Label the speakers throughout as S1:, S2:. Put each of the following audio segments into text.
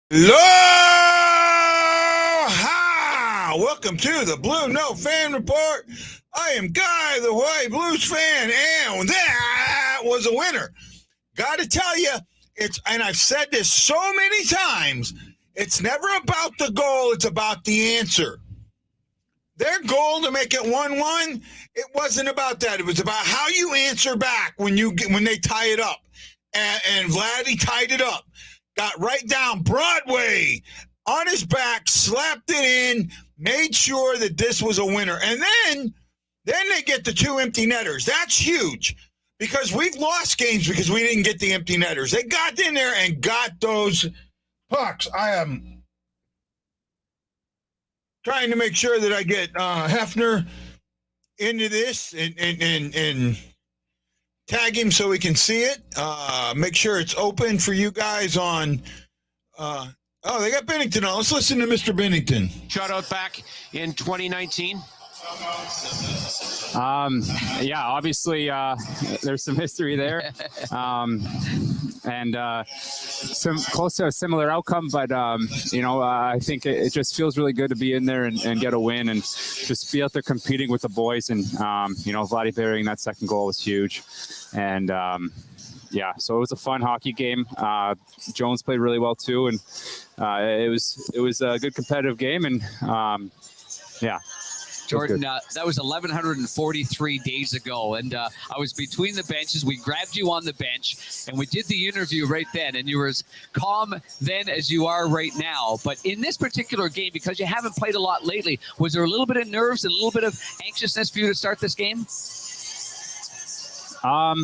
S1: Aloha! Welcome to the Blue Note Fan Report. I am Guy, the Hawaii Blues fan, and that was a winner. Got to tell you, and I've said this so many times, it's never about the goal, it's about the answer. Their goal to make it 1-1, it wasn't about that. It was about how you answer back when they tie it up. And Vladdy tied it up. Got right down Broadway on his back, slapped it in, made sure that this was a winner. And then they get the two empty netters. That's huge because we've lost games because we didn't get the empty netters. They got in there and got those pucks. I am trying to make sure that I get Hefner into this and tag him so we can see it. Make sure it's open for you guys on. They got Bennington on. Let's listen to Mr. Bennington.
S2: Shutout back in 2019.
S3: Obviously, there's some history there, and some close to a similar outcome. But I think it just feels really good to be in there and get a win and just be out there competing with the boys. And Vladdy burying that second goal was huge, and so it was a fun hockey game. Jones played really well too, and it was a good competitive game. And
S4: Jordan, that was 1,143 days ago, and I was between the benches. We grabbed you on the bench, and we did the interview right then, and you were as calm then as you are right now. But in this particular game, because you haven't played a lot lately, was there a little bit of nerves and a little bit of anxiousness for you to start this game?
S3: I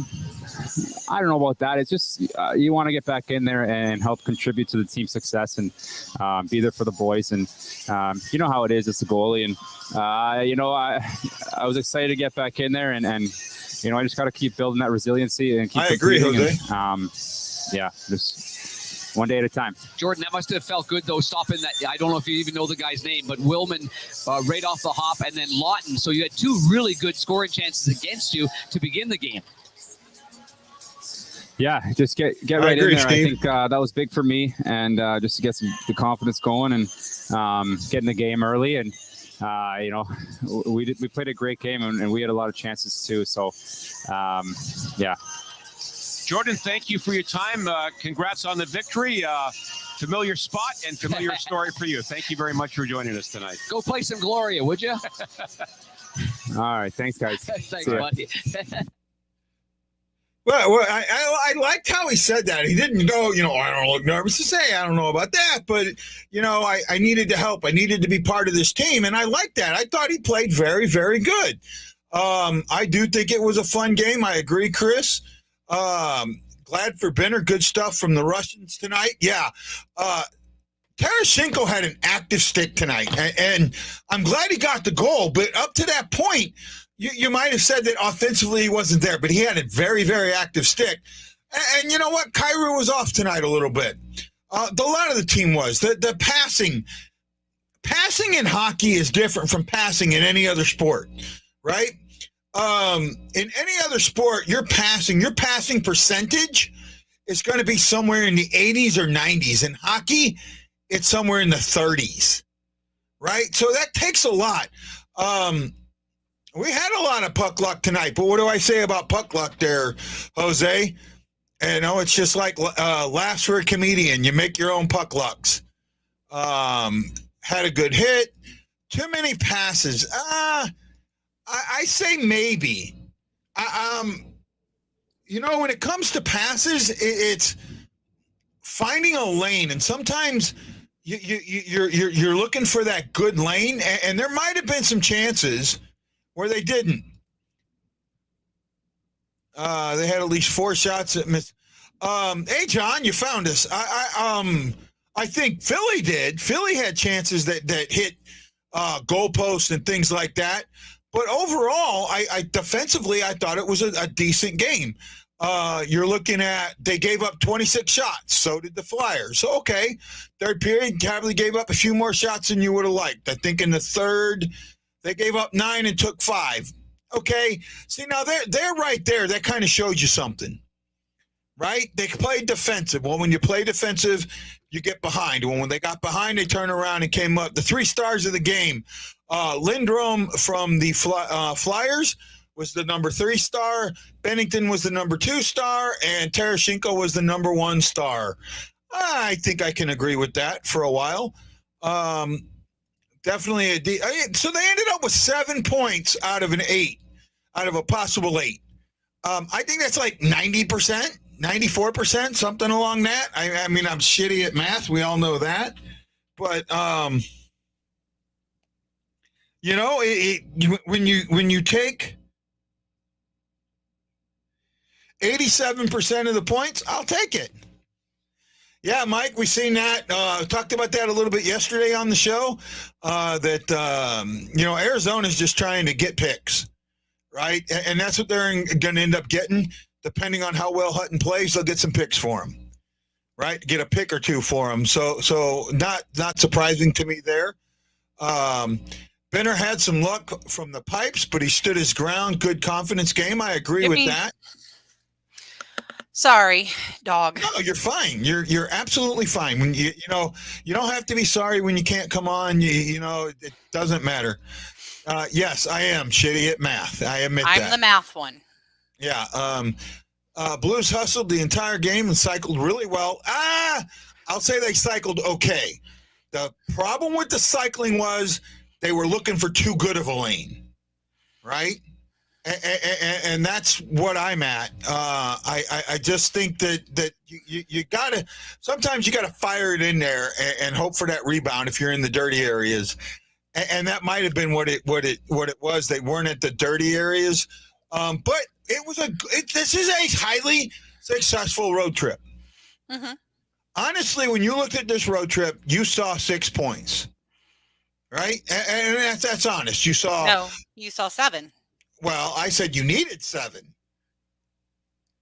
S3: don't know about that. It's just you want to get back in there and help contribute to the team's success and be there for the boys. And you know how it is. It's a goalie, and I was excited to get back in there, and I just got to keep building that resiliency and keep.
S1: I agree, Jose.
S3: And, just one day at a time.
S4: Jordan, that must have felt good, though, stopping that. I don't know if you even know the guy's name, but Willman right off the hop, and then Lawton. So you had two really good scoring chances against you to begin the game.
S3: Yeah, just get right in there.
S1: Steve.
S3: I think that was big for me, and just to get the confidence going and getting the game early. And we played a great game, and we had a lot of chances too. So,
S2: Jordan, thank you for your time. Congrats on the victory. Familiar spot and familiar story for you. Thank you very much for joining us tonight.
S4: Go play some Gloria, would you?
S3: All right, thanks, guys.
S4: Thanks, buddy.
S1: Well, I liked how he said that. He didn't go, I don't look nervous to say, I don't know about that, but, I needed to help. I needed to be part of this team, and I liked that. I thought he played very, very good. I do think it was a fun game. I agree, Chris. Glad for Benner. Good stuff from the Russians tonight. Yeah. Tarasenko had an active stick tonight, and I'm glad he got the goal, but up to that point, you might have said that offensively he wasn't there, but he had a very, very active stick. And you know what? Kyrou was off tonight a little bit. A lot of the team was. The passing. Passing in hockey is different from passing in any other sport, right? In any other sport, your passing percentage is going to be somewhere in the 80s or 90s. In hockey, it's somewhere in the 30s, right? So that takes a lot. We had a lot of puck luck tonight, but what do I say about puck luck there, Jose? It's just like laughs for a comedian. You make your own puck lucks. Had a good hit. Too many passes. I say maybe. When it comes to passes, it's finding a lane, and sometimes you're looking for that good lane, and there might have been some chances where they didn't. They had at least 4 shots at miss. Hey, John, you found us. I think Philly did. Philly had chances that hit goalposts and things like that. But overall, I defensively, I thought it was a decent game. You're looking at, they gave up 26 shots. So did the Flyers. So, okay, third period, Cavaliers gave up a few more shots than you would have liked. I think in the third, they gave up 9 and took 5. Okay, see, now they're right there. That kind of shows you something. right? They played defensive. Well, when you play defensive, you get behind. When they got behind, they turned around and came up. The 3 stars of the game, Lindrom from the Flyers was the number 3 star. Bennington was the number 2 star, and Tarasenko was the number 1 star. I think I can agree with that for a while. Definitely so they ended up with 7 points out of an 8, out of a possible 8. I think that's like 90%, 94%, something along that. I mean, I'm shitty at math. We all know that. But, when you take 87% of the points, I'll take it. Yeah, Mike, we seen that. Talked about that a little bit yesterday on the show. Arizona's just trying to get picks, right? And that's what they're going to end up getting. Depending on how well Hutton plays, they'll get some picks for him, right? Get a pick or 2 for him. So not surprising to me there. Benner had some luck from the pipes, but he stood his ground. Good confidence game. I agree with that.
S5: Sorry, dog.
S1: No, you're fine. You're absolutely fine. When you don't have to be sorry when you can't come on. It doesn't matter. Yes, I am shitty at math. I admit that.
S5: I'm the math one.
S1: Yeah. Blues hustled the entire game and cycled really well. I'll say they cycled okay. The problem with the cycling was they were looking for too good of a lane, right? And that's what I'm at. I just think that you gotta sometimes you gotta fire it in there and hope for that rebound if you're in the dirty areas. And that might have been what it was. They weren't at the dirty areas, but this is a highly successful road trip.
S5: Mm-hmm.
S1: Honestly, when you looked at this road trip, you saw 6 points, right? And that's honest. You saw
S5: 7.
S1: Well, I said you needed 7,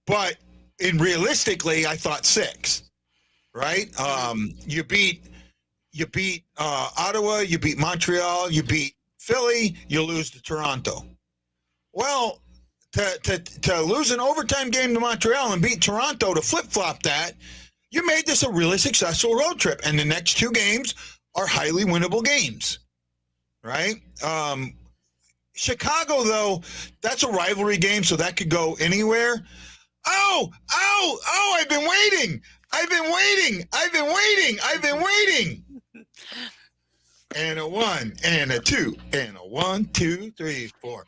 S1: but realistically, I thought 6. Right? You beat Ottawa, you beat Montreal, you beat Philly, you lose to Toronto. Well, to lose an overtime game to Montreal and beat Toronto, to flip flop that, you made this a really successful road trip, and the next 2 games are highly winnable games. Right? Chicago, though, that's a rivalry game, so that could go anywhere. Oh, I've been waiting. And a 1, and a 2, and a 1, 2, 3, 4.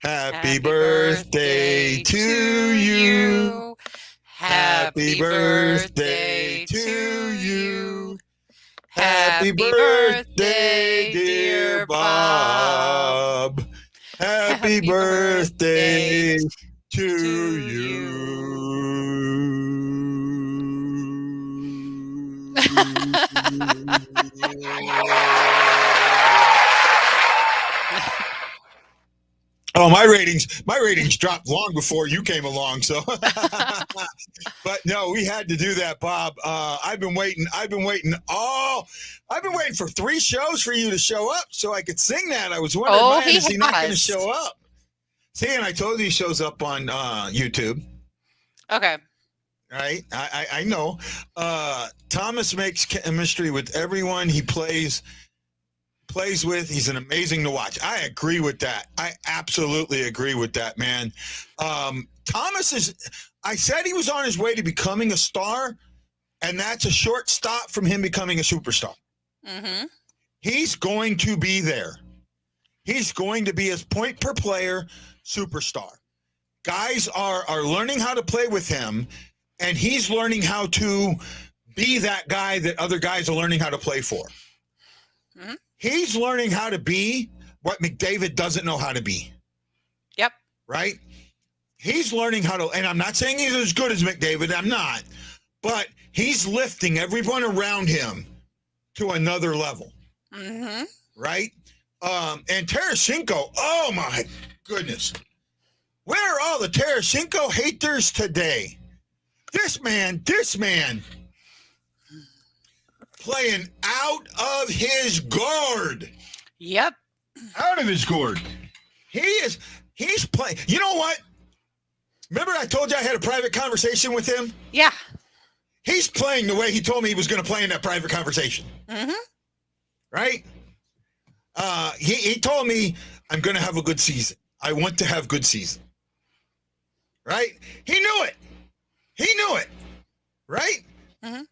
S1: Happy birthday to you.
S5: Happy birthday to you. Happy birthday, dear Bob.
S1: Happy birthday to you. Oh, my ratings dropped long before you came along. So, but no, we had to do that, Bob. I've been waiting for 3 shows for you to show up so I could sing that. I was wondering, is he not going to show up? See, and I told you he shows up on YouTube.
S5: Okay.
S1: Right? I know. Thomas makes chemistry with everyone he plays with. He's an amazing to watch. I agree with that. I absolutely agree with that, man. Thomas I said he was on his way to becoming a star, and that's a short stop from him becoming a superstar.
S5: Mm-hmm.
S1: He's going to be there. He's going to be a point per player superstar. Guys are learning how to play with him, and he's learning how to be that guy that other guys are learning how to play for.
S5: Mm-hmm.
S1: He's learning how to be what McDavid doesn't know how to be.
S5: Yep.
S1: Right? He's learning how to, and I'm not saying he's as good as McDavid, I'm not, but he's lifting everyone around him to another level.
S5: Mm-hmm.
S1: Right? And Tarasenko, oh my goodness. Where are all the Tarasenko haters today? This man playing out of his gourd. Remember I told you I had a private conversation with him?
S5: Yeah.
S1: He's playing the way he told me he was going to play in that private conversation.
S5: Mm-hmm.
S1: Right? He told me I'm going to have a good season. I want to have good season. Right? He knew it. He knew it. Right?
S5: Mm-hmm.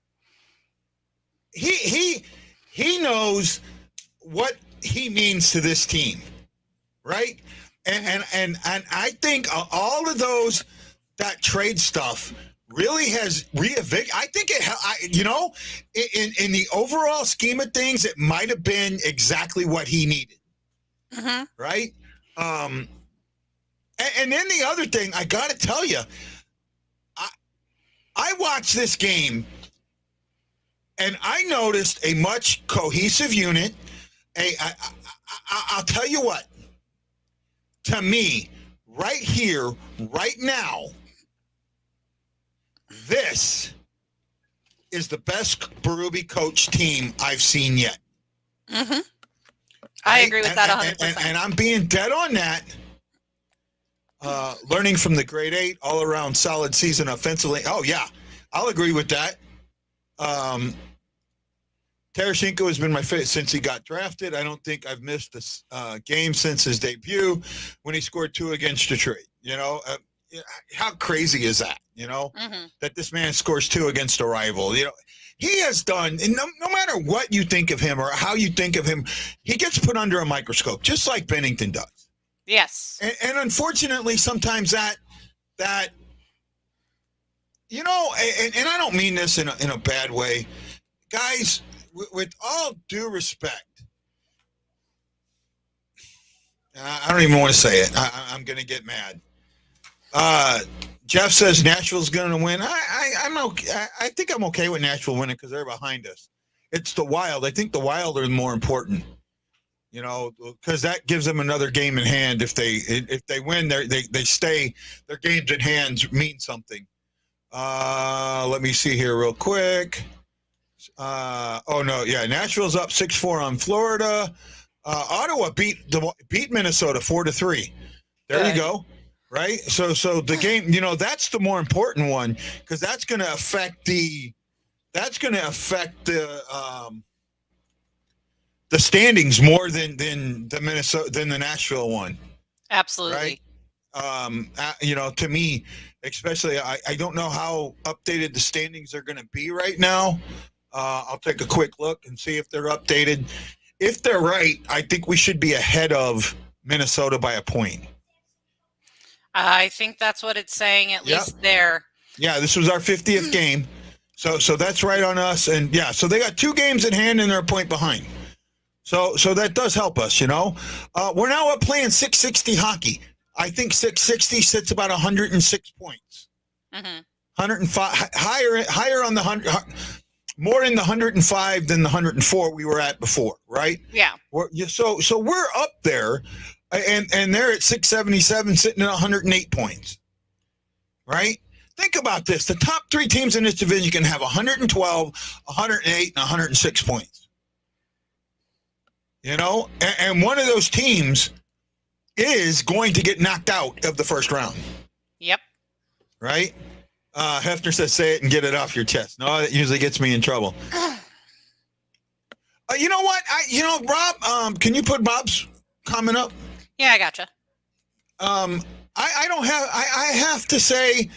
S1: He knows what he means to this team. Right? And I think all of that trade stuff really has reinvigorated. I think in the overall scheme of things, it might have been exactly what he needed.
S5: Mm-hmm.
S1: Right? And then the other thing, I got to tell you, I watched this game and I noticed a much cohesive unit. I'll tell you what, to me, right here, right now, this is the best Berube coach team I've seen yet.
S5: Mm-hmm. I agree with that 100%.
S1: And I'm being dead on that. Learning from the grade 8, all around solid season offensively. Oh, yeah, I'll agree with that. Tarasenko has been my favorite since he got drafted. I don't think I've missed a game since his debut when he scored 2 against Detroit. How crazy is that? That this man scores 2 against a rival. He has done, and no matter what you think of him or how you think of him, he gets put under a microscope, just like Bennington does.
S5: Yes.
S1: And unfortunately, sometimes that and I don't mean this in a bad way. Guys, with all due respect, I don't even want to say it. I'm going to get mad. Jeff says Nashville's going to win. I'm okay. I think I'm okay with Nashville winning because they're behind us. It's the Wild. I think the Wild are more important. Because that gives them another game in hand. If they win, they stay. Their games in hand mean something. Let me see here real quick. Nashville's up 6-4 on Florida. Ottawa beat Minnesota 4-3. There you go. Right. So the game, that's the more important one because that's going to affect the standings more than the Nashville one.
S5: Absolutely.
S1: Right. To me, especially, I don't know how updated the standings are going to be right now. I'll take a quick look and see if they're updated. If they're right, I think we should be ahead of Minnesota by a point.
S5: I think that's what it's saying, at least there.
S1: Yeah, this was our 50th game. So that's right on us. And, so they got 2 games in hand and they're a point behind. So that does help us, We're now up playing 660 hockey. I think 660 sits about 106 points.
S5: Mm-hmm.
S1: 105, higher on the 100, more in the 105 than the 104 we were at before, right?
S5: Yeah.
S1: So we're up there, and they're at 677, sitting at 108 points, right? Think about this. The top 3 teams in this division can have 112, 108, and 106 points. And one of those teams is going to get knocked out of the first round. Yep. Right? Hefner says, say it and get it off your chest. No, that usually gets me in trouble. You know what? Rob, can you put Bob's comment up?
S5: Yeah, I gotcha.
S1: I have to say,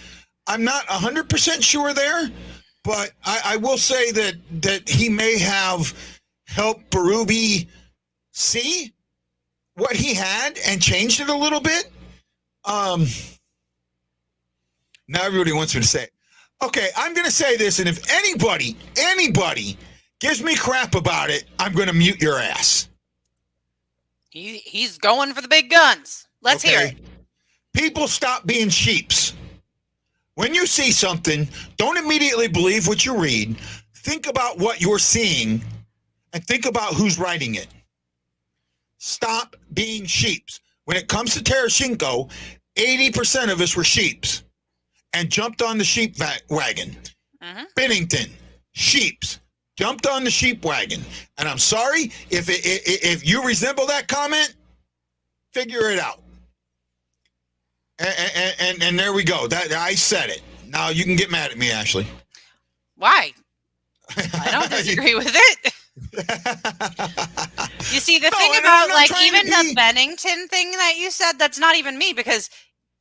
S1: I'm not 100% sure there, but I will say that he may have helped Berube see what he had and changed it a little bit. Now everybody wants me to say it. Okay, I'm going to say this, and if anybody gives me crap about it, I'm going to mute your ass.
S5: He's going for the big guns. Let's hear it.
S1: People stop being sheeps. When you see something, don't immediately believe what you read. Think about what you're seeing and think about who's writing it. Stop being sheeps. When it comes to Tarasenko, 80% of us were sheeps and jumped on the sheep wagon. Mm-hmm. Bennington, sheeps, jumped on the sheep wagon. And I'm sorry, if you resemble that comment, figure it out. And there we go. That I said it. Now you can get mad at me, Ashley.
S5: Why? I don't disagree with it. You see, the thing about like even the Bennington thing that you said, that's not even me, because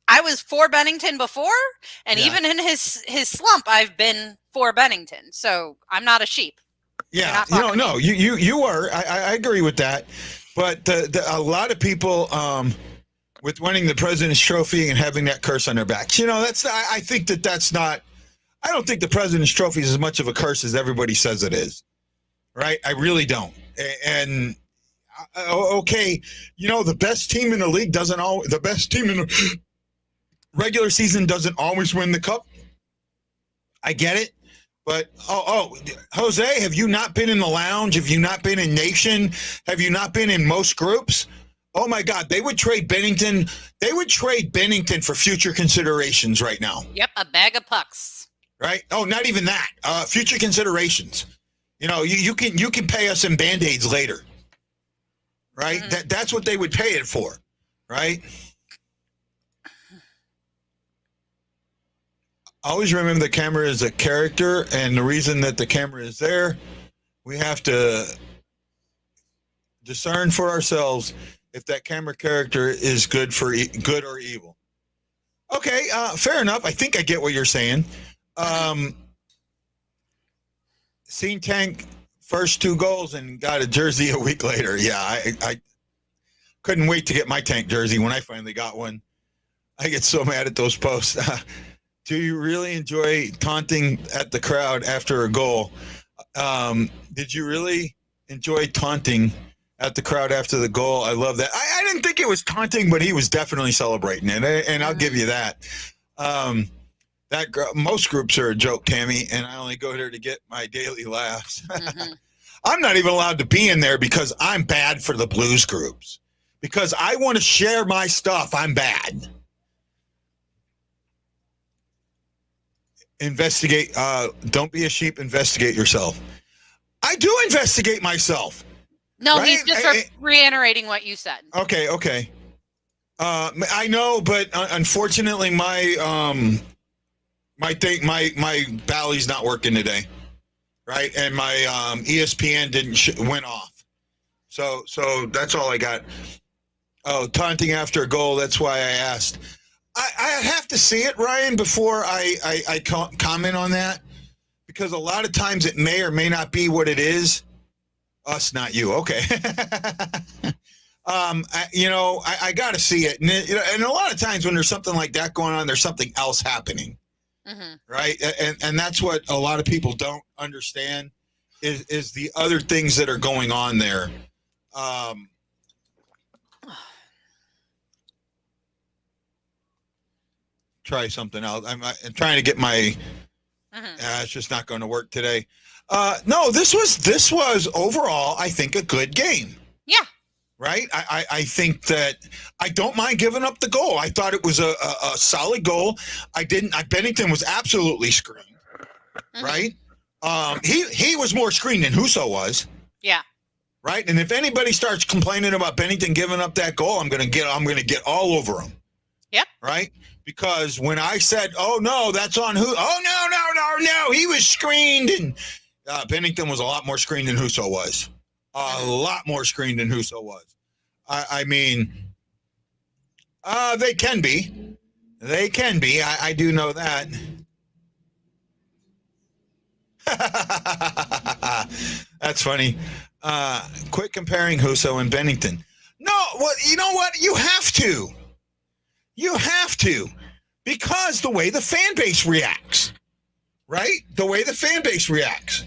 S5: I was for Bennington before, and even in his slump, I've been for Bennington. So I'm not a sheep.
S1: Yeah, you were. I agree with that, but a lot of people with winning the President's Trophy and having that curse on their backs, that's. I think that's not. I don't think the President's Trophy is as much of a curse as everybody says it is. Right? I really don't. And okay, the best team in the league the best team in the regular season doesn't always win the cup. I get it. But, Jose, have you not been in the lounge? Have you not been in Nation? Have you not been in most groups? Oh, my God. They would trade Bennington. They would trade Bennington for future considerations right now.
S5: Yep, a bag of pucks.
S1: Right? Oh, not even that. Future considerations. You can pay us in Band-Aids later. Right? Mm-hmm. That's what they would pay it for. Right? Always remember the camera is a character, and the reason that the camera is there, we have to discern for ourselves if that camera character is good or evil. Okay, fair enough. I think I get what you're saying. Seen Tank first 2 goals and got a jersey a week later. Yeah, I couldn't wait to get my Tank jersey when I finally got one. I get so mad at those posts. Do you really enjoy taunting at the crowd after a goal? Did you really enjoy taunting at the crowd after the goal? I love that. I didn't think it was taunting, but he was definitely celebrating it, and I'll give you that. Most groups are a joke, Tammy, and I only go there to get my daily laughs. Mm-hmm. I'm not even allowed to be in there because I'm bad for the blues groups. Because I want to share my stuff, I'm bad. Investigate. Don't be a sheep. Investigate yourself. I do investigate myself.
S5: No, right? He's just reiterating what you said.
S1: Okay. I know, but unfortunately, my Bally's not working today, right? And my ESPN went off. So that's all I got. Oh, taunting after a goal. That's why I asked. I have to see it, Ryan, before I comment on that, because a lot of times it may or may not be what it is. Us, not you. Okay. I got to see it. And a lot of times when there's something like that going on, there's something else happening. Mm-hmm. Right. And that's what a lot of people don't understand is the other things that are going on there. Try something else. I'm trying to get my. It's just not going to work today. No, this was overall, I think, a good game.
S5: Yeah.
S1: Right. I think that I don't mind giving up the goal. I thought it was a solid goal. Bennington was absolutely screened. Mm-hmm. Right. He was more screened than Husso was.
S5: Yeah.
S1: Right. And if anybody starts complaining about Bennington giving up that goal, I'm going to get all over him. Yep. Right. Because when I said, "Oh no, that's on who?" Oh no, he was screened, and Bennington was a lot more screened than Husso was. A lot more screened than Husso was. I mean, they can be. They can be. I do know that. That's funny. Quit comparing Husso and Bennington. No, well, you know what? You have to. You have to. Because the way the fan base reacts. Right? The way the fan base reacts.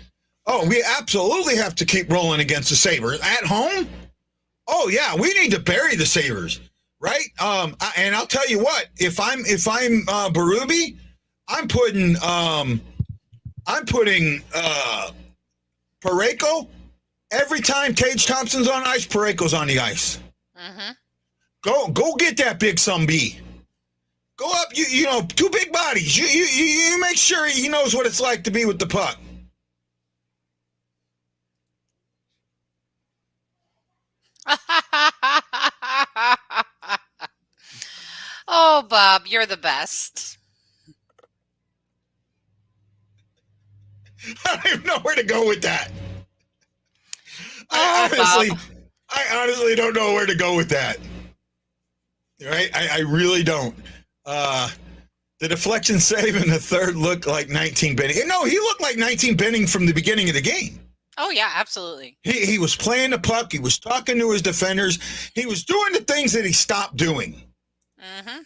S1: Oh, we absolutely have to keep rolling against the Sabres. At home? Oh, yeah, we need to bury the Sabres. Right? And I'll tell you what, if I'm Berube, I'm putting Parayko. Every time Tage Thompson's on ice, Parayko's on the ice. Mm-hmm. Go get that big son B. Go up, you know, 2 big bodies. You make sure he knows what it's like to be with the puck.
S5: Oh, Oh, Bob, you're the best.
S1: I don't even know where to go with that.
S5: Oh, Bob.
S1: I honestly don't know where to go with that. Right? I really don't. The deflection save in the third looked like 19 Benning. No, he looked like 19 Benning from the beginning of the game.
S5: Oh, yeah, absolutely.
S1: He was playing the puck. He was talking to his defenders. He was doing the things that he stopped doing.
S5: Mm-hmm.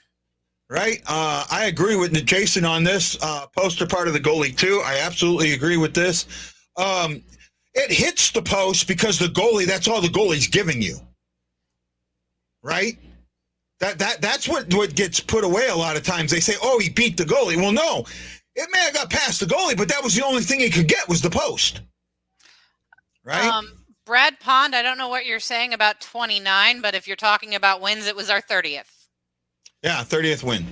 S1: Right? I agree with Jason on this. Poster part of the goalie, too. I absolutely agree with this. It hits the post because the goalie, that's all the goalie's giving you. Right? That's what gets put away a lot of times. They say, oh, he beat the goalie. Well, no. It may have got past the goalie, but that was the only thing he could get was the post. Right?
S5: Brad Pond, I don't know what you're saying about 29, but if you're talking about wins, it was our 30th.
S1: Yeah, 30th win.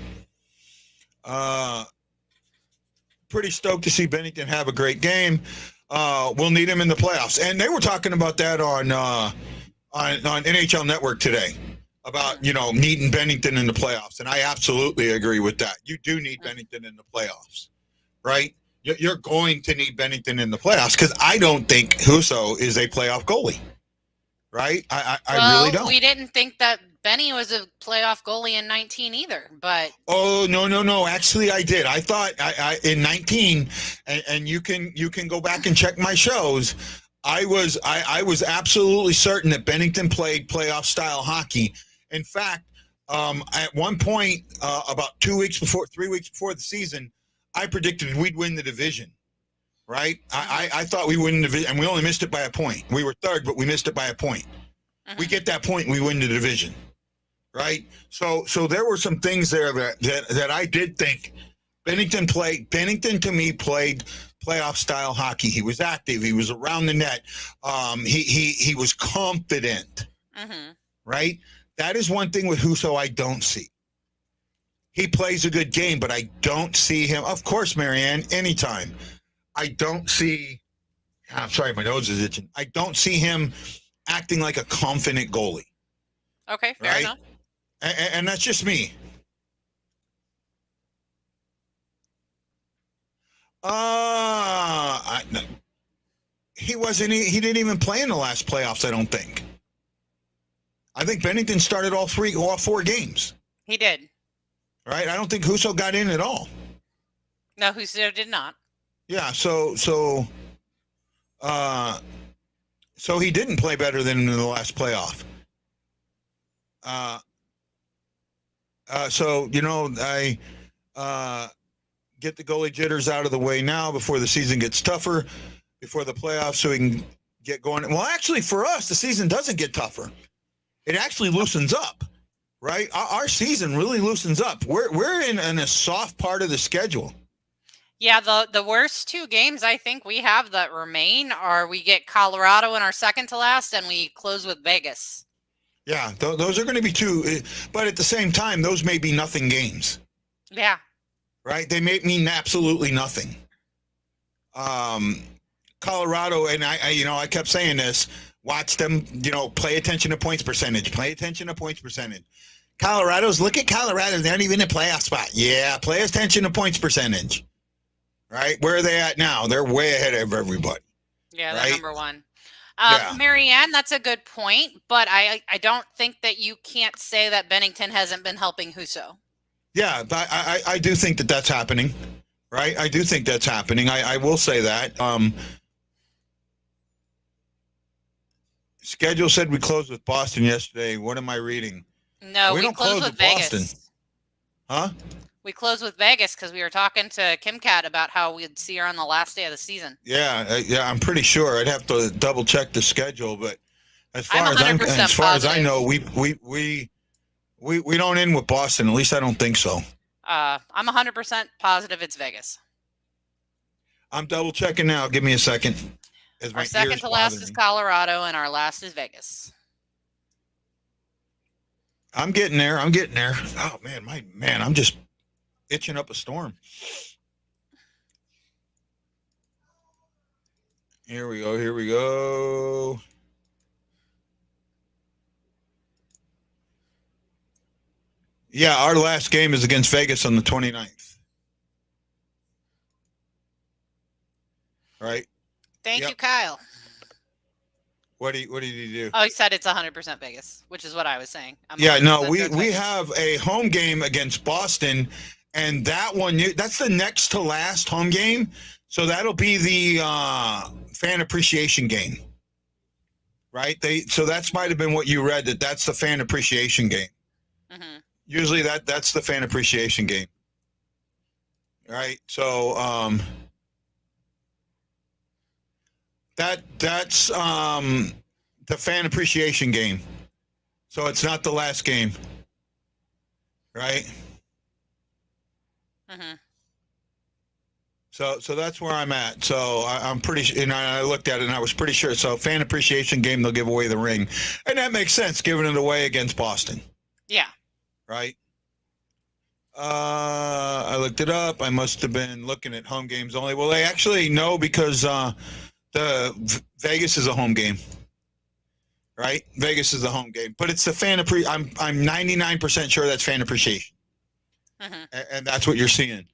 S1: Pretty stoked to see Bennington have a great game. We'll need him in the playoffs. And they were talking about that on NHL Network today. About, needing Bennington in the playoffs. And I absolutely agree with that. You do need Bennington in the playoffs, right? You're going to need Bennington in the playoffs because I don't think Husso is a playoff goalie, right? I really don't.
S5: We didn't think that Benny was a playoff goalie in 19 either, but...
S1: Oh, no. Actually, I did. I thought in 19, and you can go back and check my shows, I was absolutely certain that Bennington played playoff-style hockey. In fact, at one point, about 3 weeks before the season, I predicted we'd win the division, right? I thought we win the division, and we only missed it by a point. We were third, but we missed it by a point. Mm-hmm. We get that point, and we win the division, right? So there were some things there that I did think Bennington played. Bennington, to me, played playoff-style hockey. He was active. He was around the net. He was confident, right? That is one thing with Husso I don't see. He plays a good game, but I don't see him. Of course, Marianne, anytime. I don't see. I'm sorry, my nose is itching. I don't see him acting like a confident goalie.
S5: Okay, fair enough.
S1: And that's just me. He wasn't. He didn't even play in the last playoffs, I don't think. I think Bennington started all 4 games.
S5: He did.
S1: Right? I don't think Husso got in at all.
S5: No, Husso did not.
S1: Yeah, so he didn't play better than in the last playoff. I get the goalie jitters out of the way now before the season gets tougher, before the playoffs, so we can get going. Well, actually, for us, the season doesn't get tougher. It actually loosens up, right? Our season really loosens up. We're in a soft part of the schedule.
S5: Yeah, the worst 2 games I think we have that remain are we get Colorado in our second to last, and we close with Vegas.
S1: Yeah, those are going to be 2, but at the same time, those may be nothing games.
S5: Yeah.
S1: Right? They may mean absolutely nothing. Colorado, and I kept saying this. Watch them, pay attention to points percentage. Pay attention to points percentage. Look at Colorado. They're not even in a playoff spot. Yeah, pay attention to points percentage. Right? Where are they at now? They're way ahead of everybody.
S5: Yeah,
S1: right?
S5: They're number 1. Marianne, that's a good point, but I don't think that you can't say that Bennington hasn't been helping Husso.
S1: Yeah, but I do think that that's happening. Right? I do think that's happening. I will say that. Schedule said we closed with Boston yesterday. What am I reading?
S5: No, we
S1: don't
S5: closed with Vegas.
S1: Boston. Huh?
S5: We closed with Vegas because we were talking to Kim Cat about how we'd see her on the last day of the season.
S1: Yeah, I'm pretty sure. I'd have to double check the schedule, but as far as I know, we don't end with Boston. At least I don't think so.
S5: I'm 100% positive it's Vegas.
S1: I'm double checking now. Give me a second.
S5: Our second to last is Colorado, and our last is Vegas.
S1: I'm getting there. Oh man, I'm just itching up a storm. Here we go. Yeah, our last game is against Vegas on the 29th. Right?
S5: Thank
S1: Yep.
S5: you, Kyle.
S1: What did he do?
S5: Oh, he said it's 100% Vegas, which is what I was saying.
S1: Yeah, no,
S5: 100%
S1: we
S5: go Titans.
S1: have a home game against Boston, and that's the next to last home game. So that'll be the fan appreciation game, right? So that might have been what you read, that's the fan appreciation game.
S5: Mhm.
S1: Usually that's the fan appreciation game, right? So that's the fan appreciation game. So it's not the last game, right?
S5: Mhm.
S1: So that's where I'm at. So I'm pretty, and I looked at it and I was pretty sure. So fan appreciation game, they'll give away the ring, and that makes sense, giving it away against Boston,
S5: Yeah.
S1: right? I looked it up. I must have been looking at home games only. Well, they actually know because the Vegas is a home game, right? Vegas is a home game, but it's the fan I'm 99% sure that's fan appreciation,
S5: Mhm.
S1: and that's what you're seeing.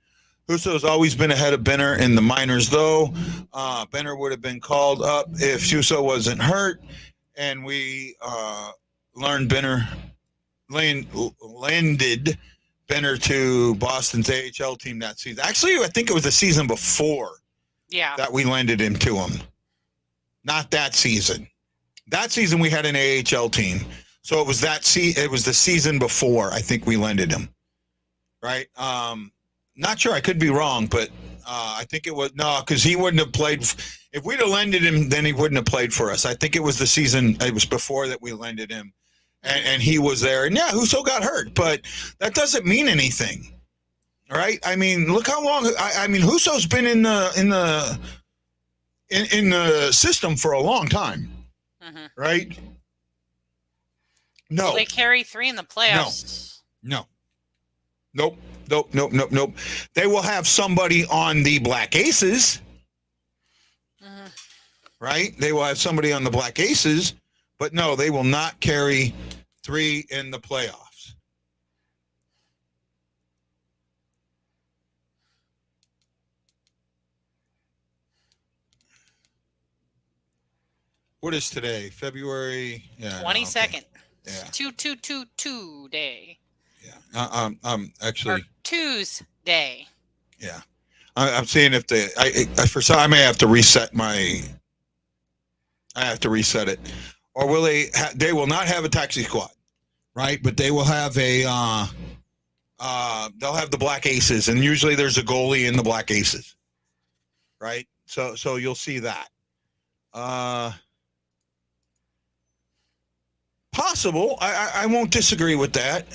S1: Huso's always been ahead of Benner in the minors, though. Benner would have been called up if Huso wasn't hurt, and we landed Benner to Boston's AHL team that season. Actually, I think it was the season before
S5: Yeah.
S1: that we landed him to him. Not that season. That season we had an AHL team, so it was it was the season before. I think we landed him, right? Not sure. I could be wrong, but I think it was because he wouldn't have played. If we'd have lended him, then he wouldn't have played for us. I think it was the season. It was before that we lended him, and he was there. And yeah, Huso got hurt, but that doesn't mean anything, right? I mean, look how long. I mean, Huso's been in the system for a long time,
S5: Mhm.
S1: right? No,
S5: Will they carry 3 in the playoffs?
S1: no. Nope. They will have somebody on the Black Aces,
S5: Mhm.
S1: right? They will have somebody on the Black Aces, but no, they will not carry 3 in the playoffs. What is today? February
S5: 22nd.
S1: Yeah.
S5: 2 day.
S1: Yeah. Actually.
S5: Or Tuesday.
S1: Yeah. I'm seeing if I may have to reset I have to reset it, or will they will not have a taxi squad, right? But they will have they'll have the Black Aces, and usually there's a goalie in the Black Aces, right? So you'll see that. Possible. I won't disagree with that.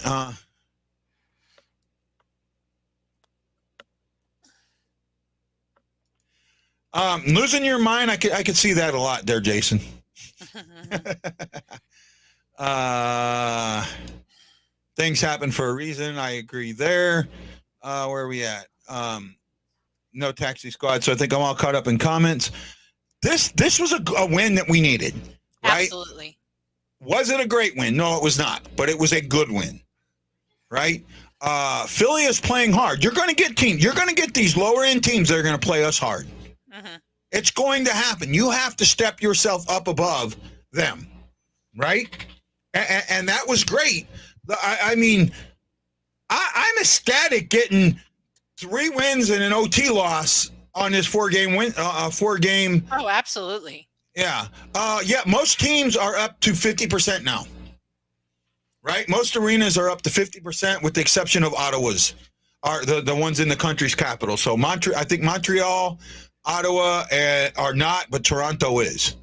S1: Losing your mind, I could see that a lot there, Jason. Things happen for a reason. I agree there. Where are we at? No taxi squad. So I think I'm all caught up in comments. This was a win that we needed, right?
S5: Absolutely.
S1: Was it a great win? No, it was not. But it was a good win, right? Philly is playing hard. You're going to get teams. You're going to get these lower end teams that are going to play us hard.
S5: Mhm.
S1: It's going to happen. You have to step yourself up above them, right? And that was great. I mean, I'm ecstatic getting 3 wins and an OT loss on this 4-game win. 4-game.
S5: Oh, absolutely.
S1: Yeah. Most teams are up to 50% now, right? Most arenas are up to 50%, with the exception of Ottawa's, are the ones in the country's capital. So I think Montreal, Ottawa are not, but Toronto is.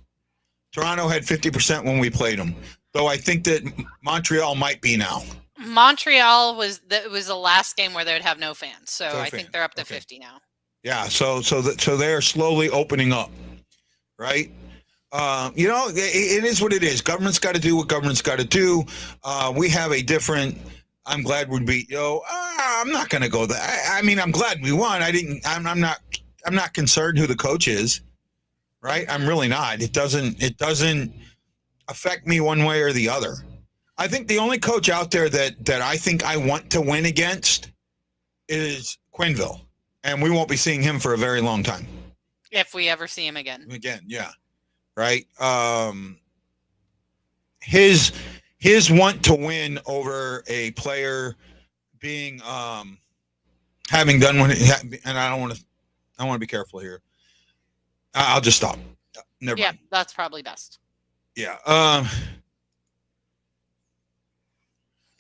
S1: Toronto had 50% when we played them, though I think that Montreal might be now.
S5: Montreal was the last game where they would have no fans, so I think they're up to 50 now.
S1: Yeah, so they're slowly opening up, right? It is what it is. Government's got to do what government's got to do. We have a different. I'm glad we beat. I'm not going to go there. I mean, I'm glad we won. I'm not concerned who the coach is, right? I'm really not. It doesn't affect me one way or the other. I think the only coach out there that I think I want to win against is Quenneville, and we won't be seeing him for a very long time.
S5: If we ever see him again.
S1: Yeah, right. His want to win over a player being having done when and I want to be careful here. I'll just stop. Never mind.
S5: That's probably best.
S1: Yeah.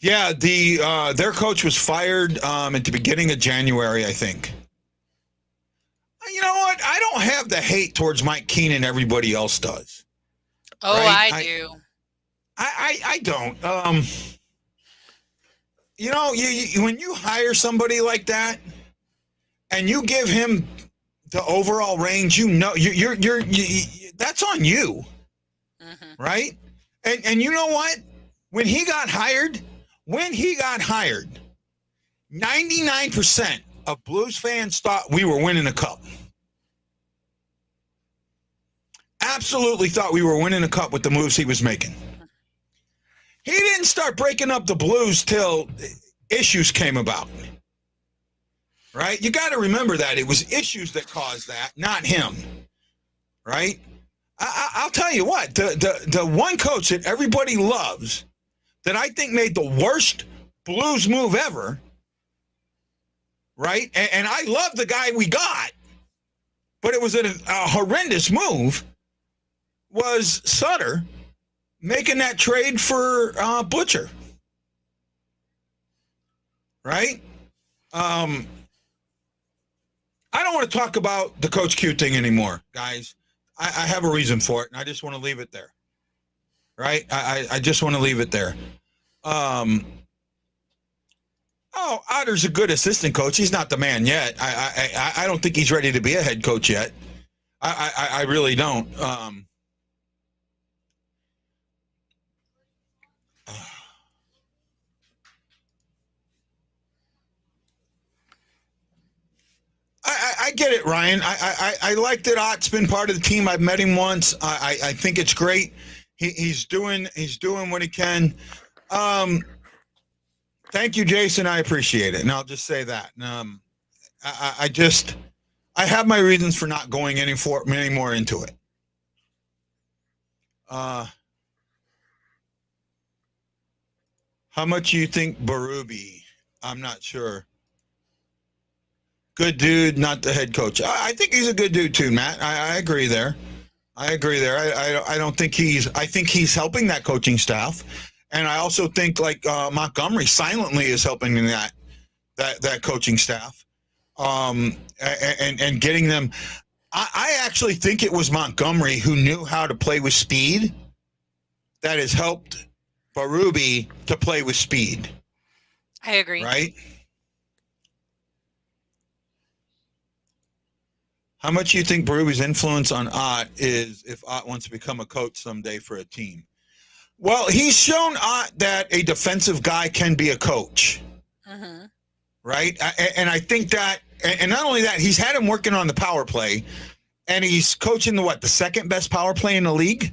S1: Yeah, their coach was fired at the beginning of January, I think. You know what? I don't have the hate towards Mike Keenan everybody else does.
S5: Oh, right? I do.
S1: I don't. You know, you when you hire somebody like that and you give him the overall range, you know, you're that's on you, right? And you know what? When he got hired, 99% of Blues fans thought we were winning a cup. Absolutely thought we were winning a cup with the moves he was making. He didn't start breaking up the Blues till issues came about. Right? You got to remember that. It was issues that caused that, not him. Right? I'll tell you what, the one coach that everybody loves that I think made the worst Blues move ever, right? And I love the guy we got, but it was a horrendous move, was Sutter making that trade for Butcher. Right? I don't want to talk about the Coach Q thing anymore, guys. I have a reason for it, and I just want to leave it there. Right? I just want to leave it there. Otter's a good assistant coach. He's not the man yet. I don't think he's ready to be a head coach yet. I really don't. I get it, Ryan. I like that Ott's been part of the team. I've met him once. I think it's great. He's doing what he can. Thank you, Jason. I appreciate it, and I'll just say that. I have my reasons for not going any more into it. How much do you think Berube? I'm not sure. Good dude, not the head coach. I think he's a good dude too, Matt. I agree there. I don't think I think he's helping that coaching staff. And I also think like Montgomery silently is helping that coaching staff. And getting them. I actually think it was Montgomery who knew how to play with speed that has helped Berube to play with speed.
S5: I agree.
S1: Right? How much do you think Berube's influence on Ott is if Ott wants to become a coach someday for a team? Well, he's shown Ott that a defensive guy can be a coach. Mm-hmm. Right? And I think that, and not only that, he's had him working on the power play, and he's coaching the second best power play in the league?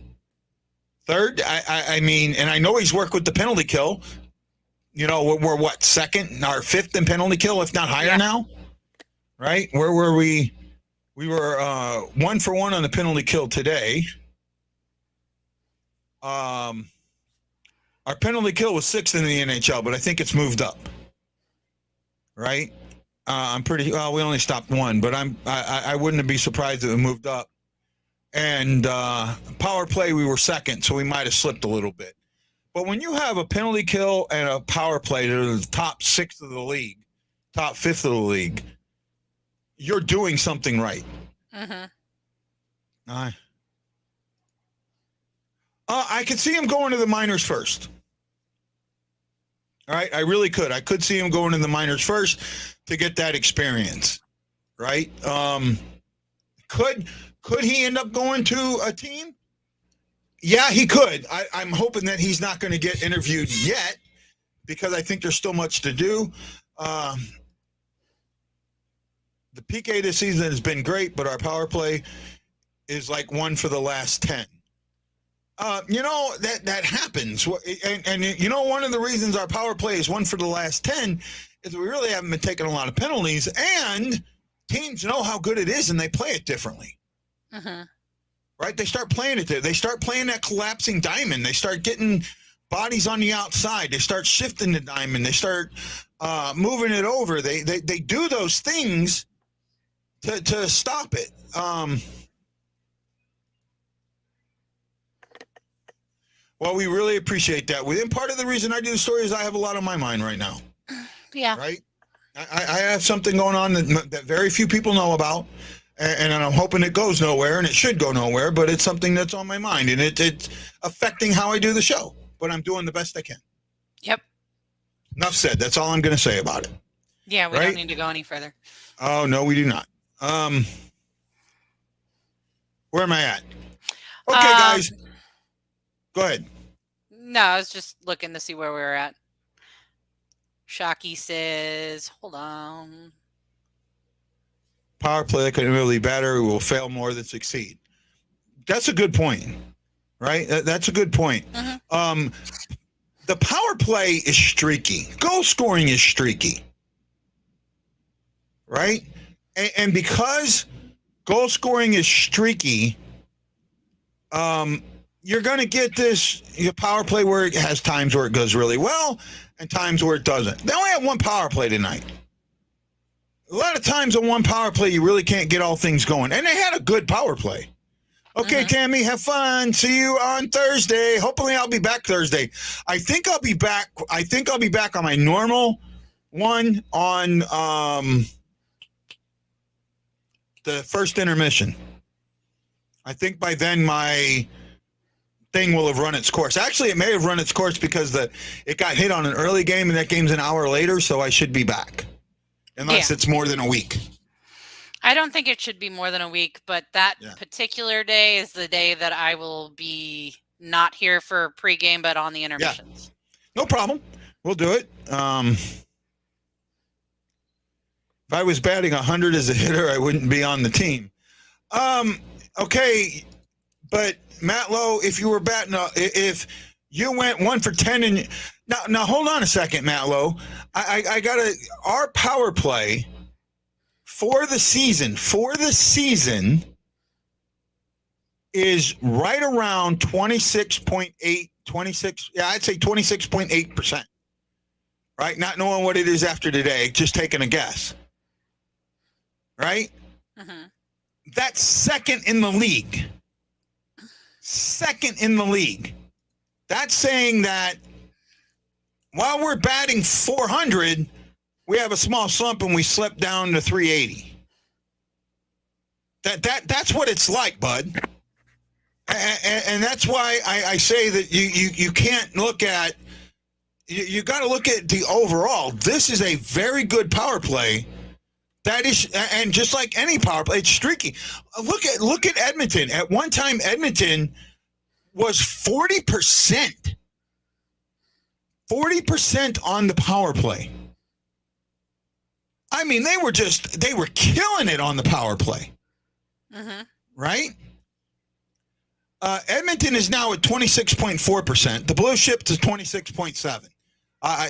S1: Third? I mean, and I know he's worked with the penalty kill. You know, we're what, second or fifth in penalty kill, if not higher now? Right? Where were we? We were 1 for 1 on the penalty kill today. Our penalty kill was 6th in the NHL, but I think it's moved up. Right? I'm pretty. Well, we only stopped 1, but I wouldn't be surprised if it moved up. And power play, we were 2nd, so we might have slipped a little bit. But when you have a penalty kill and a power play that are the top 6th of the league, top 5th of the league, you're doing something right. Mm-hmm. I could see him going to the minors first. All right, I really could. I could see him going to the minors first to get that experience. Right? Could he end up going to a team? Yeah, he could. I'm hoping that he's not going to get interviewed yet because I think there's still much to do. The PK this season has been great, but our power play is like 1 for the last 10. that happens. And one of the reasons our power play is 1 for the last 10 is we really haven't been taking a lot of penalties, and teams know how good it is, and they play it differently.
S5: Mm-hmm.
S1: Right? They start playing it there. They start playing that collapsing diamond. They start getting bodies on the outside. They start shifting the diamond. They start moving it over. They do those things to stop it. Well, we really appreciate that. Within part of the reason I do the story is I have a lot on my mind right now.
S5: Yeah.
S1: Right? I have something going on that very few people know about, and I'm hoping it goes nowhere, and it should go nowhere, but it's something that's on my mind, and it's affecting how I do the show, but I'm doing the best I can.
S5: Yep.
S1: Enough said. That's all I'm going to say about it.
S5: Yeah, we
S1: Right?
S5: don't need to go any further.
S1: Oh, no, we do not. Where am I at? Okay, guys. Go ahead.
S5: No, I was just looking to see where we were at. Shockey says, hold on.
S1: Power play couldn't really better. We will fail more than succeed. That's a good point, right? That's a good point.
S5: Mm-hmm.
S1: The power play is streaky. Goal scoring is streaky, right? And because goal scoring is streaky, you're going to get your power play where it has times where it goes really well and times where it doesn't. They only have one power play tonight. A lot of times on one power play, you really can't get all things going. And they had a good power play. Okay, Tammy, have fun. See you on Thursday. Hopefully I'll be back Thursday. I think I'll be back on my normal one on the first intermission. I think by then my thing will have run its course. Actually, it may have run its course because it got hit on an early game, and that game's an hour later, so I should be back. Unless it's more than a week.
S5: I don't think it should be more than a week, but that particular day is the day that I will be not here for pregame, but on the intermissions.
S1: Yeah. No problem. We'll do it. If I was batting 100 as a hitter, I wouldn't be on the team. Okay, but Matt Lowe, if you were batting, if you went 1 for 10 and now hold on a second, Matt Lowe. I got our power play for the season is right around 26.8, I'd say 26.8%. Right? Not knowing what it is after today, just taking a guess. Right?
S5: Mm-hmm.
S1: That's second in the league. Second in the league. That's saying that while we're batting 400, we have a small slump and we slip down to 380. That's what it's like, bud. And that's why I say that you can't look at, you got to look at the overall. This is a very good power play. That is, and just like any power play, it's streaky. Look at Edmonton. At one time, Edmonton was 40%. 40% on the power play. I mean, they were killing it on the power play.
S5: Mm-hmm.
S1: Right? Edmonton is now at 26.4%. The Blue Ships is 26.7.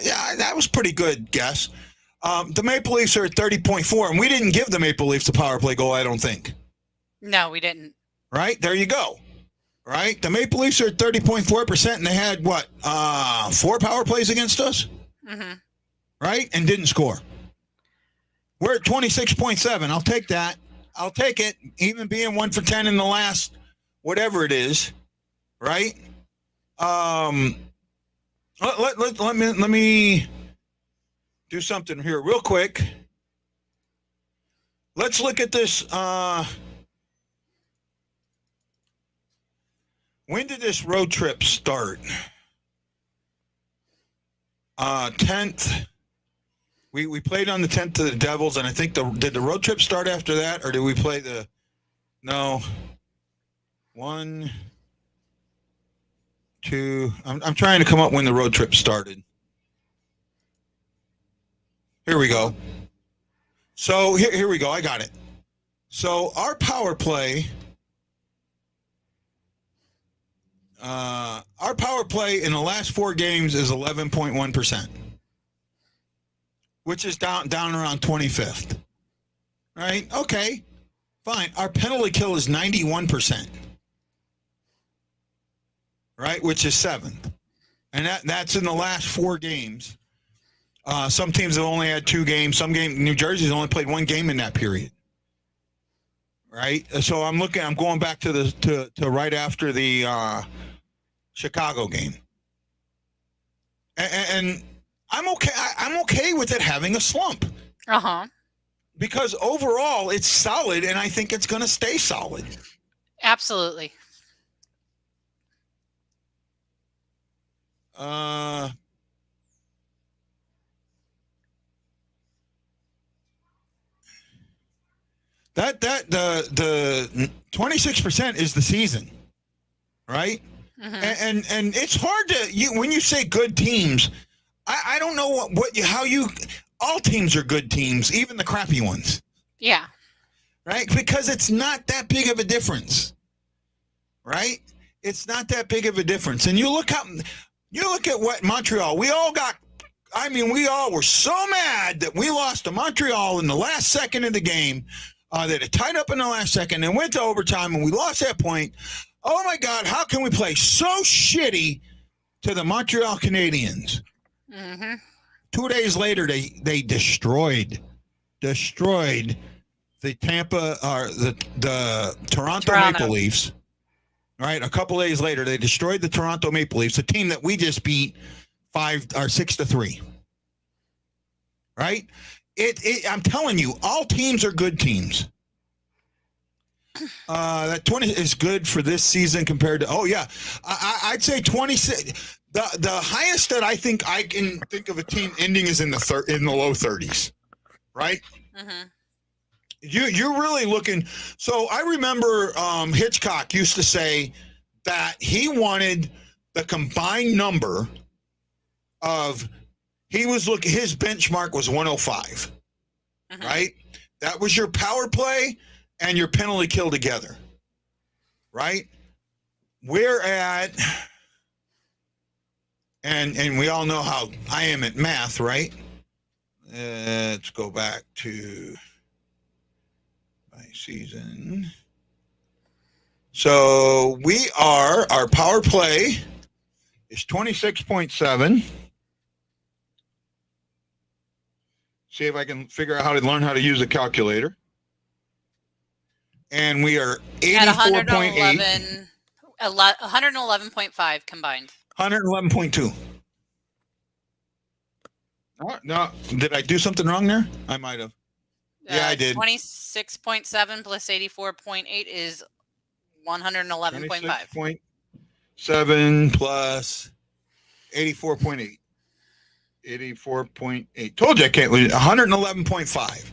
S1: Yeah, that was pretty good guess. The Maple Leafs are at 30.4, and we didn't give the Maple Leafs a power play goal, I don't think.
S5: No, we didn't.
S1: Right? There you go. Right? The Maple Leafs are at 30.4%, and they had, 4 power plays against us?
S5: Mm-hmm.
S1: Right? And didn't score. We're at 26.7. I'll take that. I'll take it, even being 1 for 10 in the last whatever it is. Right? Let me do something here real quick. Let's look at this. When did this road trip start? 10th. We played on the 10th to the Devils, and I think did the road trip start after that, or did we play no. 1, 2. I'm trying to come up when the road trip started. Here we go. So here we go. I got it. So our power play. Our power play in the last 4 games is 11.1%, which is down around 25th. Right? Okay, fine. Our penalty kill is 91%. Right, which is 7th, and that's in the last 4 games. Some teams have only had 2 games. New Jersey's only played 1 game in that period. Right, so I'm going back to right after the Chicago game, and I'm okay. I'm okay with it having a slump. Because overall it's solid, and I think it's going to stay solid.
S5: Absolutely. The 26% is the season, right? And it's hard to when you say good teams. I don't know how you. All teams are good teams, even the crappy ones. Yeah.
S1: Right, because it's not that big of a difference. Right, it's not that big of a difference. And you look at what Montreal. We all were so mad that we lost to Montreal in the last second of the game. That it tied up in the last second and went to overtime, and we lost that point. Oh my God, how can we play so shitty to the Montreal Canadiens? 2 days later, they destroyed the Tampa or the Toronto Maple Leafs. Right, a couple days later, they destroyed the Toronto Maple Leafs, a team that we just beat 6-3. Right. I'm telling you, all teams are good teams. That 20 is good for this season compared to. I'd say 26. The highest that I think I can think of a team ending is in the low 30s, right? You're really looking. So I remember Hitchcock used to say that he wanted the combined number of. His benchmark was 105, right? That was your power play and your penalty kill together, right? We're at, and we all know how I am at math, right? Let's go back to my season. So our power play is 26.7. See if I can figure out how to learn how to use a calculator. And we are 84.8.
S5: 111.5 combined.
S1: 111.2. No, did I do something wrong there? I might have. Yeah, I did.
S5: 26.7 plus 84.8 is 111.5.
S1: 7 plus 84.8. 84.8. Told you I can't lose. 111.5.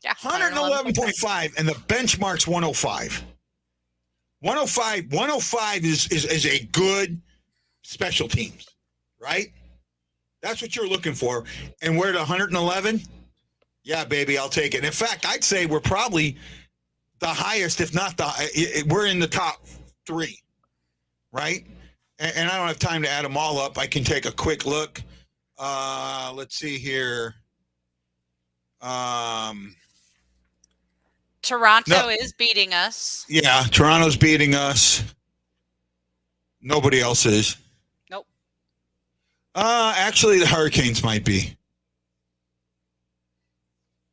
S5: Yeah.
S1: 111.5, and the benchmark's 105. 105 is a good special teams, right? That's what you're looking for. And we're at 111. Yeah, baby, I'll take it. In fact, I'd say we're probably the highest, if not we're in the top 3, right? And I don't have time to add them all up. I can take a quick look. Let's see here.
S5: Toronto is beating us.
S1: Yeah, Toronto's beating us. Nobody else is.
S5: Nope.
S1: Actually, the Hurricanes might be.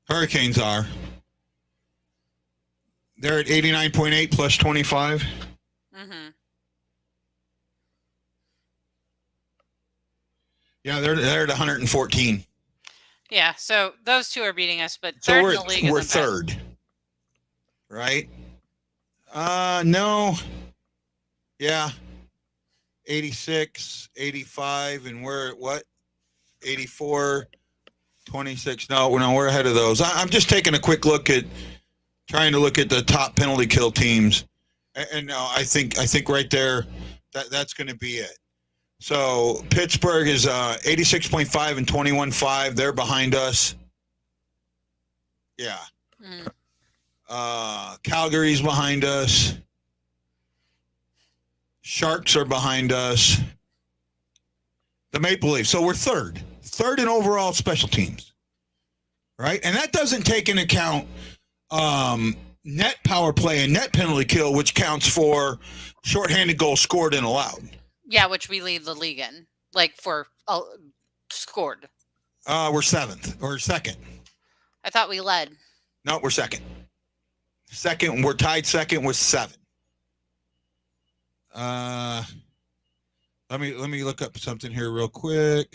S1: Hurricanes are. They're at 89.8 plus 25. Yeah, they're at 114.
S5: Yeah, so those two are beating us, but
S1: So
S5: third in the league.
S1: We're third, right? No. Yeah. 86, 85, and we're at what? 84, 26. No, we're ahead of those. I'm just taking a quick look at trying to look at the top penalty kill teams, and no, I think right there that's going to be it. So Pittsburgh is 86.5 and 21.5. They're behind us. Yeah. Calgary's behind us. Sharks are behind us. The Maple Leafs. So we're third in overall special teams, right? And that doesn't take into account net power play and net penalty kill, which counts for shorthanded goals scored and allowed.
S5: Yeah, which we lead the league in, like for scored.
S1: We're seventh or second.
S5: I thought we led.
S1: No, we're second. Second, we're tied second with 7. Let me look up something here real quick.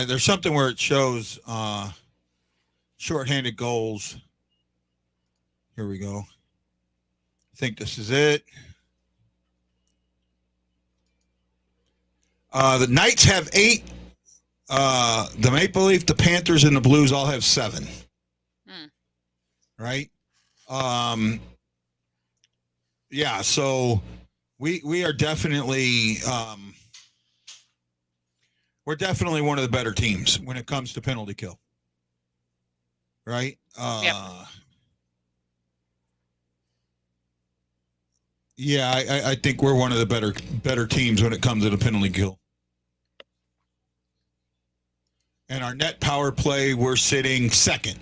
S1: There's something where it shows shorthanded goals. Here we go. I think this is it. The Knights have 8. The Maple Leaf, the Panthers, and the Blues all have 7. Right? Yeah, so we are definitely we're definitely one of the better teams when it comes to penalty kill. Right?
S5: Yep.
S1: Yeah, I think we're one of the better teams when it comes to the penalty kill. And our net power play, we're sitting second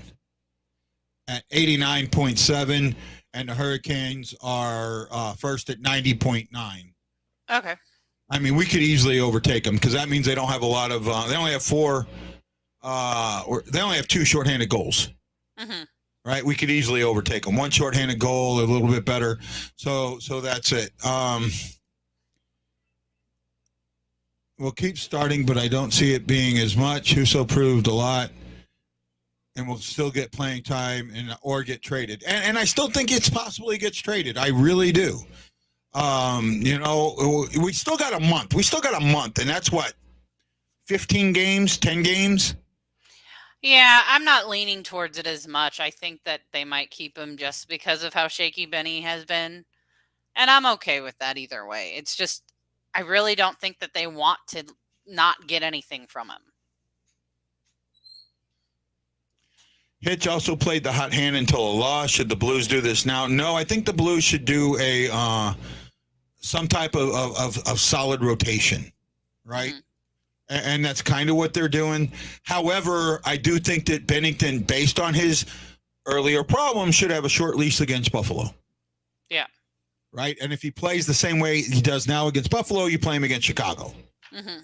S1: at 89.7, and the Hurricanes are first at 90.9.
S5: Okay.
S1: I mean, we could easily overtake them because that means they don't have a lot of. They only have 4. They only have 2 shorthanded goals.
S5: Mm-hmm.
S1: Right, we could easily overtake them. 1 shorthanded goal, a little bit better. So that's it. We'll keep starting, but I don't see it being as much. Husso proved a lot, and we'll still get playing time or get traded. And I still think it's possible he gets traded. I really do. We still got a month. And that's what, 15 games, 10 games?
S5: Yeah, I'm not leaning towards it as much. I think that they might keep him just because of how shaky Benny has been. And I'm okay with that either way. It's just, I really don't think that they want to not get anything from him.
S1: Hitch also played the hot hand until a loss. Should the Blues do this now? No, I think the Blues should do some type of solid rotation, right? Mm-hmm. And that's kind of what they're doing. However, I do think that Bennington, based on his earlier problems, should have a short leash against Buffalo.
S5: Yeah.
S1: Right? And if he plays the same way he does now against Buffalo, you play him against Chicago.
S5: Mm-hmm.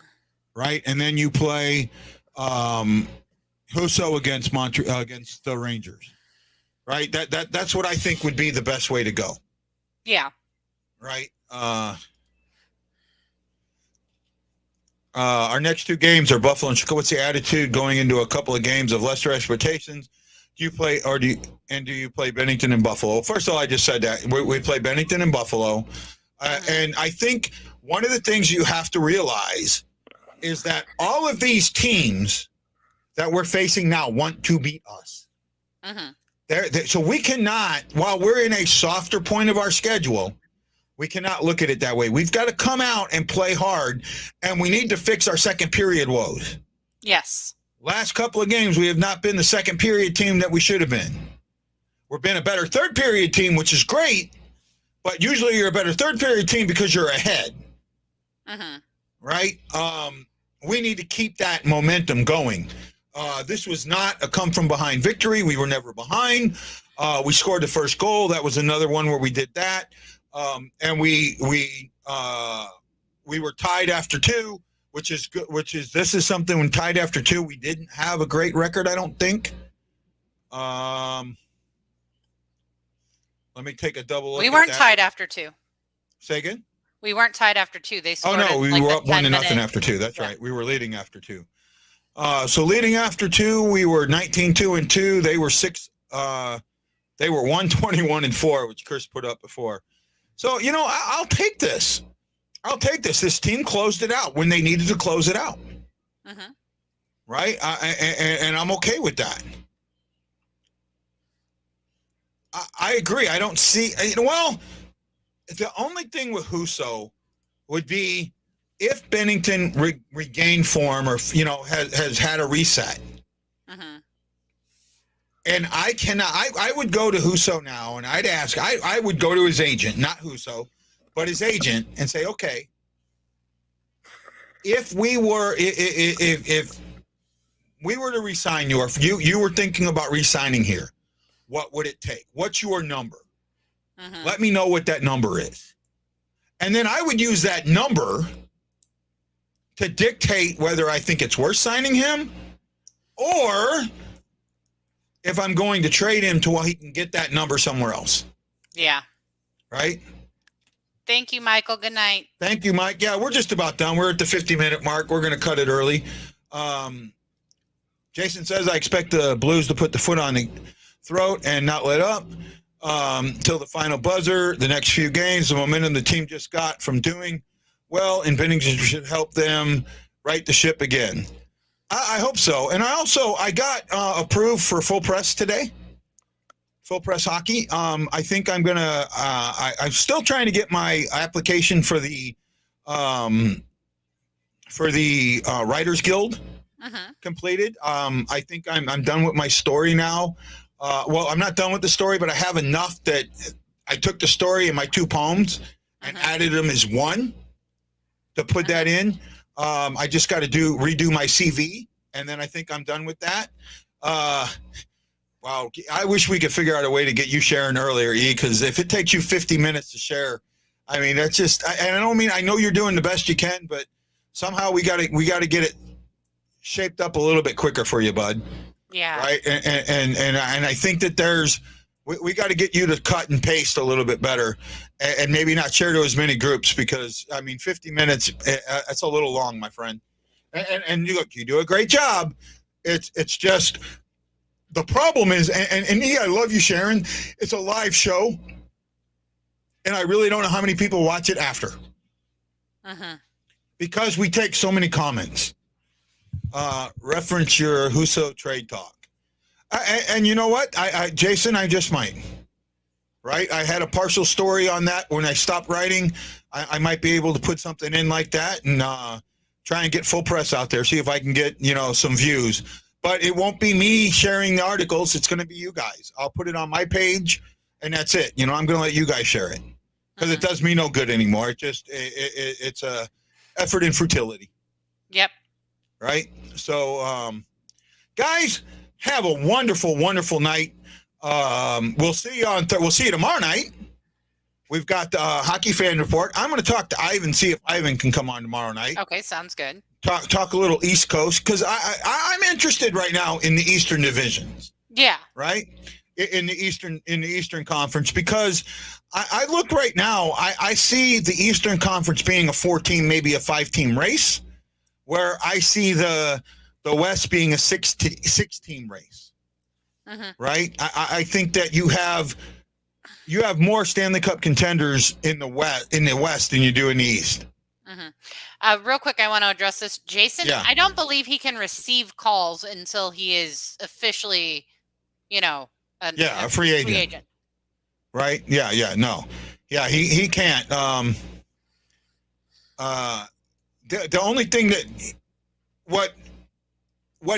S1: Right? And then you play Husso against the Rangers. Right? That's what I think would be the best way to go.
S5: Yeah.
S1: Right? Our next 2 games are Buffalo and Chicago. What's the attitude going into a couple of games of lesser expectations? Do you play Bennington and Buffalo? First of all, I just said that we play Bennington and Buffalo, and I think one of the things you have to realize is that all of these teams that we're facing now want to beat us. Mm-hmm. So we cannot, while we're in a softer point of our schedule, we cannot look at it that way. We've got to come out and play hard, and we need to fix our second period woes.
S5: Yes.
S1: Last couple of games, we have not been the second period team that we should have been. We've been a better third period team, which is great, but usually you're a better third period team because you're ahead. Mm-hmm. Right? We need to keep that momentum going. This was not a come-from-behind victory. We were never behind. We scored the first goal. That was another one where we did that. And we were tied after 2, which is good. This is something when tied after 2, we didn't have a great record, I don't think. Let me take a double look.
S5: We weren't tied after 2.
S1: Say again?
S5: We weren't tied after 2. They scored.
S1: Oh no, we were up 1-0 after 2. That's right. We were leading after 2. So leading after 2, we were 19-2-2. They were 6. They were 121-4, which Chris put up before. So, I'll take this. This team closed it out when they needed to close it out. Mm-hmm. Right? And I'm okay with that. I agree. I don't see, the only thing with Husso would be if Bennington regained form or, has had a reset. Mm-hmm. And I cannot. I would go to Huso now, and I'd ask. I would go to his agent, not Huso, but his agent, and say, okay, if we were to resign you, or if you were thinking about resigning here, what would it take? What's your number?
S5: Mhm.
S1: Let me know what that number is, and then I would use that number to dictate whether I think it's worth signing him, or if I'm going to trade him to where he can get that number somewhere else.
S5: Yeah.
S1: Right?
S5: Thank you, Michael. Good night.
S1: Thank you, Mike. Yeah, we're just about done. We're at the 50-minute mark. We're going to cut it early. Jason says, I expect the Blues to put the foot on the throat and not let up till the final buzzer. The next few games, the momentum the team just got from doing well in Bennington should help them right the ship again. I hope so. And I got approved for Full Press today. Full Press Hockey. I think I'm going to I'm still trying to get my application for the Writers Guild completed. I think I'm done with my story now. Well, I'm not done with the story, but I have enough that I took the story and my 2 poems and added them as one to put that in. I just got to redo my CV, and then I think I'm done with that. Wow, I wish we could figure out a way to get you sharing earlier, E, because if it takes you 50 minutes to share, I mean, that's just. And I don't mean I know you're doing the best you can, but somehow we got to get it shaped up a little bit quicker for you, bud.
S5: Yeah.
S1: Right, and I think that we got to get you to cut and paste a little bit better, and maybe not share to as many groups, because I mean 50 minutes that's a little long, my friend. And you look, you do a great job. It's just the problem is, and E, I love you, Sharon. It's a live show, and I really don't know how many people watch it after, because we take so many comments. Reference your Huso trade talk. And you know what? Jason, I just might. Right? I had a partial story on that when I stopped writing. I might be able to put something in like that and try and get Full Press out there, see if I can get, some views. But it won't be me sharing the articles. It's going to be you guys. I'll put it on my page, and that's it. I'm going to let you guys share it, because it does me no good anymore. It's a effort in futility.
S5: Yep.
S1: Right? So, guys, have a wonderful, wonderful night. We'll see you we'll see you tomorrow night. We've got the Hockey Fan Report. I'm going to talk to Ivan, see if Ivan can come on tomorrow night.
S5: Okay, sounds good.
S1: Talk a little East Coast, because I'm interested right now in the Eastern divisions.
S5: Yeah.
S1: Right? In the Eastern Conference, because I look right now, I see the Eastern Conference being a 4-team, maybe a 5-team race, where I see the West being a 6-team race. Right? I think that you have more Stanley Cup contenders in the West than you do in the East.
S5: Real quick, I want to address this. Jason,
S1: Yeah.
S5: I don't believe he can receive calls until he is officially, a
S1: free agent. Right? Yeah, no. Yeah, he can't. The only thing that what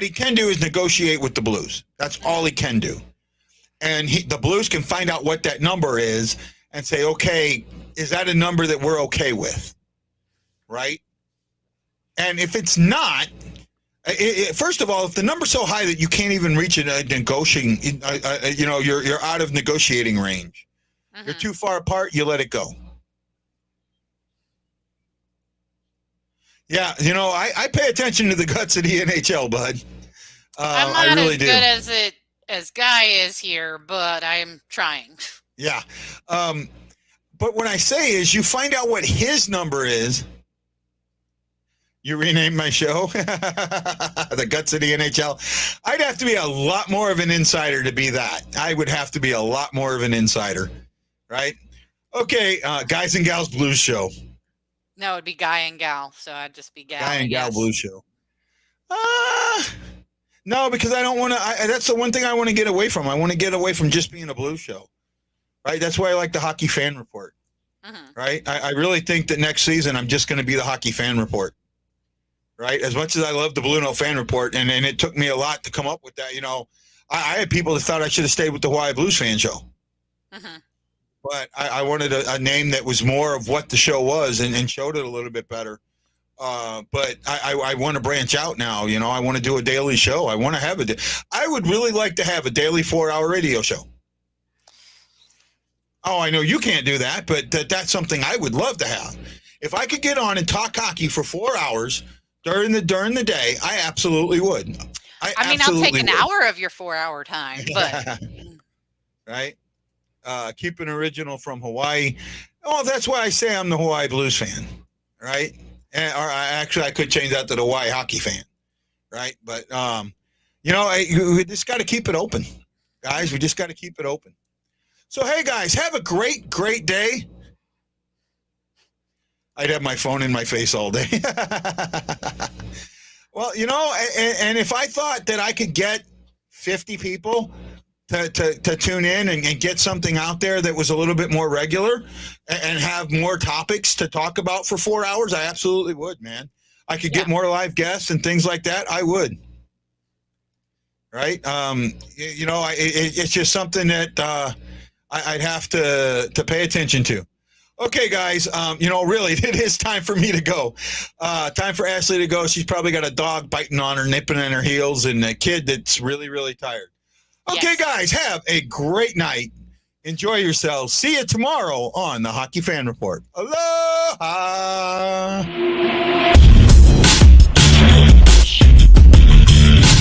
S1: he can do is negotiate with the Blues. That's all he can do. And the Blues can find out what that number is and say, okay, is that a number that we're okay with? Right? And if it's not, first of all, if the number's so high that you can't even reach a negotiating, you're out of negotiating range. You're too far apart, you let it go. Yeah, I pay attention to the guts of the NHL, bud.
S5: I'm not
S1: I really
S5: as
S1: do.
S5: good as Guy is here, but I'm trying.
S1: Yeah. But what I say is, you find out what his number is. You rename my show, The Guts of the NHL. I'd have to be a lot more of an insider to be that. I would have to be a lot more of an insider, right? Okay, Guys and Gals Blues Show.
S5: No, it'd be Guy and Gal, so I'd just be Gal.
S1: Guy and Gal Blues Show. No, because I don't want to. That's the one thing I want to get away from. I want to get away from just being a blues show, right? That's why I like the Hockey Fan Report, right? I really think that next season I'm just going to be the Hockey Fan Report, right? As much as I love the BlueNote Fan Report, and it took me a lot to come up with that. I had people that thought I should have stayed with the Hawaii Blues Fan Show.
S5: Mhm.
S1: But I wanted a name that was more of what the show was and showed it a little bit better. But I want to branch out now. You know, I want to do a daily show. I want to have I would really like to have a daily 4-hour radio show. Oh, I know you can't do that, but that's something I would love to have. If I could get on and talk hockey for 4 hours during the day, I absolutely would.
S5: I mean, I'll take an hour of your 4-hour time, but
S1: right. Keep an original from Hawaii. Oh, that's why I say I'm the Hawaii Blues fan, right? I could change that to the Hawaii hockey fan, right? But you know, we just got to keep it open, guys. We just got to keep it open. So, hey, guys, have a great day. I'd have my phone in my face all day. Well, you know, and if I thought that I could get 50 people to tune in and get something out there that was a little bit more regular and have more topics to talk about for 4 hours, I absolutely would, man. I could get more live guests and things like that. I would. Right? You know, it's just something that I'd have to pay attention to. Okay, guys, you know, really, it is time for me to go. Time for Ashley to go. She's probably got a dog biting on her, nipping in her heels, and a kid that's really, really tired. Okay, guys, have a great night. Enjoy yourselves. See you tomorrow on the Hockey Fan Report. Aloha!